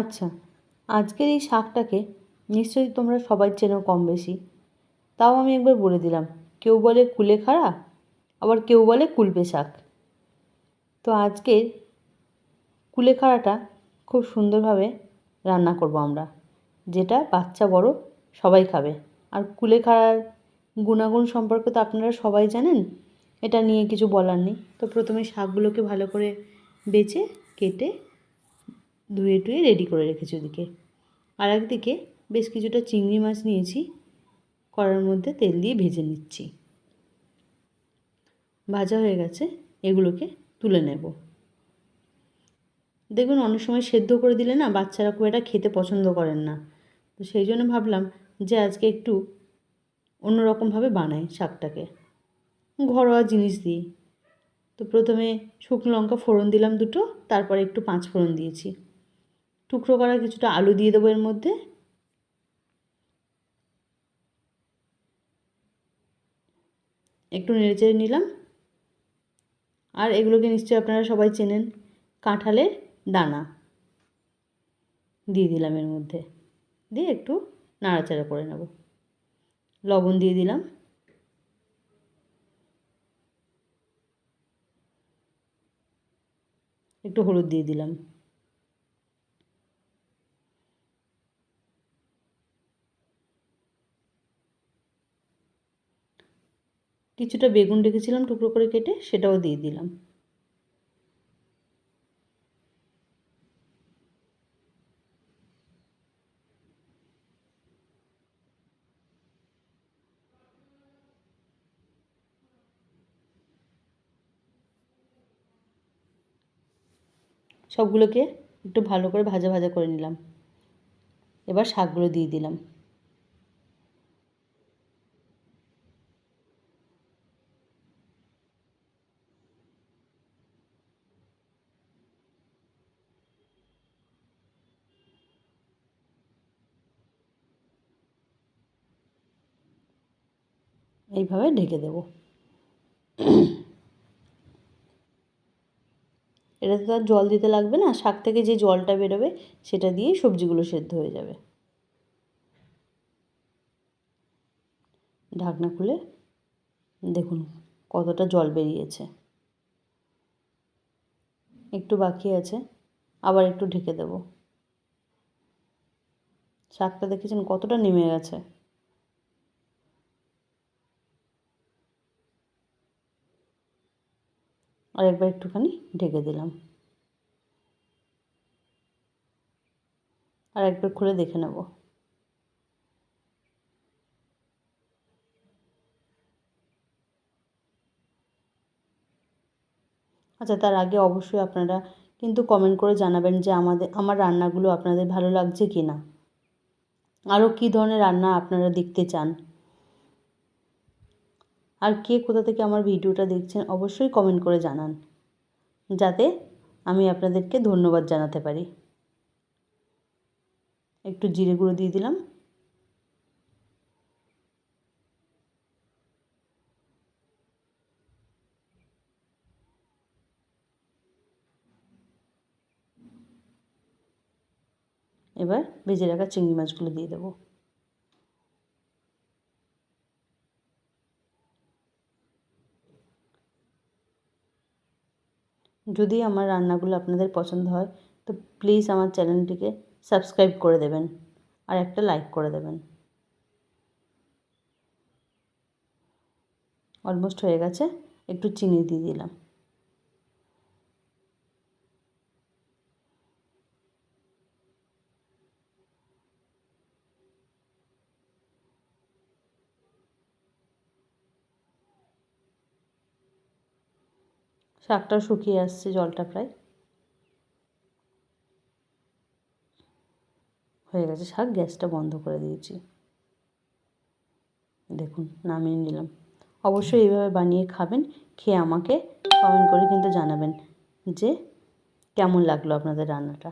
আচ্ছা, আজকের এই শাকটাকে নিশ্চয়ই তোমরা সবাই চেনো কম বেশি। তাও আমি একবার বলে দিলাম। কেউ বলে কুলেখাড়া, আবার কেউ বলে কুলপে শাক। তো আজকের কুলেখাড়াটা খুব সুন্দরভাবে রান্না করব আমরা, যেটা বাচ্চা বড় সবাই খাবে। আর কুলেখাড়ার গুণাগুণ সম্পর্কে তো আপনারা সবাই জানেন, এটা নিয়ে কিছু বলার নেই। তো প্রথমে শাকগুলোকে ভালো করে বেছে কেটে ধুয়ে টুয়ে রেডি করে রেখেছি ওদিকে। আর একদিকে বেশ কিছুটা চিংড়ি মাছ নিয়েছি, কড়ার মধ্যে তেল দিয়ে ভেজে নিচ্ছি। ভাজা হয়ে গেছে, এগুলোকে তুলে নেব। দেখবেন অনেক সময় সেদ্ধ করে দিলে না বাচ্চারা খুব এটা খেতে পছন্দ করেন না। তো সেই জন্য ভাবলাম যে আজকে একটু অন্যরকমভাবে বানাই শাকটাকে, ঘরোয়া জিনিস দিই। তো প্রথমে শুকনো লঙ্কা ফোড়ন দিলাম দুটো, তারপরে একটু পাঁচ ফোড়ন দিয়েছি। টুকরো করা কিছুটা আলু দিয়ে দেবো এর মধ্যে। একটু নেড়েচেড়ে নিলাম। আর এগুলোকে নিশ্চয়ই আপনারা সবাই চেনেন, কাঁঠালের দানা দিয়ে দিলাম এর মধ্যে, দিয়ে একটু নাড়াচাড়া করে নেব। লবণ দিয়ে দিলাম, একটু হলুদ দিয়ে দিলাম। কিছুটা বেগুন রেখেছিলাম টুকরো করে কেটে, সেটাও দিয়ে দিলাম। সবগুলোকে একটু ভালো করে ভাজা ভাজা করে নিলাম। এবার শাকগুলো দিয়ে দিলাম। এইভাবে ঢেকে দেব। এটাতে তো আর জল দিতে লাগবে না, শাক থেকে যে জলটা বেরোবে সেটা দিয়েই সবজিগুলো সেদ্ধ হয়ে যাবে। ঢাকনা খুলে দেখুন কতটা জল বেরিয়েছে। একটু বাকি আছে, আবার একটু ঢেকে দেব। শাকটা দেখেছেন কতটা নেমে গেছে। আর একবার একটুখানি ঢেকে দিলাম। আর একবার খুলে দেখে নেব। আচ্ছা, তার আগে অবশ্যই আপনারা কিন্তু কমেন্ট করে জানাবেন যে আমার রান্নাগুলো আপনাদের ভালো লাগছে কি না, আরও কী ধরনের রান্না আপনারা দেখতে চান। আর কে কোথা থেকে আমার ভিডিওটা দেখছেন অবশ্যই কমেন্ট করে জানান, যাতে আমি আপনাদেরকে ধন্যবাদ জানাতে পারি। একটু জিরে গুঁড়ো দিয়ে দিলাম। এবার ভেজে রাখা চিংড়ি মাছগুলো দিয়ে দেবো। যদি আমার রান্নাগুলো আপনাদের পছন্দ হয় তো প্লিজ আমার চ্যানেলটিকে সাবস্ক্রাইব করে দেবেন আর একটা লাইক করে দেবেন। অলমোস্ট হয়ে গেছে, একটু চিনি দিয়ে দিলাম। শাকটা শুকিয়ে আসছে, জলটা প্রায় হয়ে গেছে। শাক গ্যাসটা বন্ধ করে দিয়েছি। দেখুন নামিয়ে নিলাম। অবশ্যই এইভাবে বানিয়ে খাবেন, খেয়ে আমাকে কমেন্ট করে কিন্তু জানাবেন যে কেমন লাগলো আপনাদের রান্নাটা।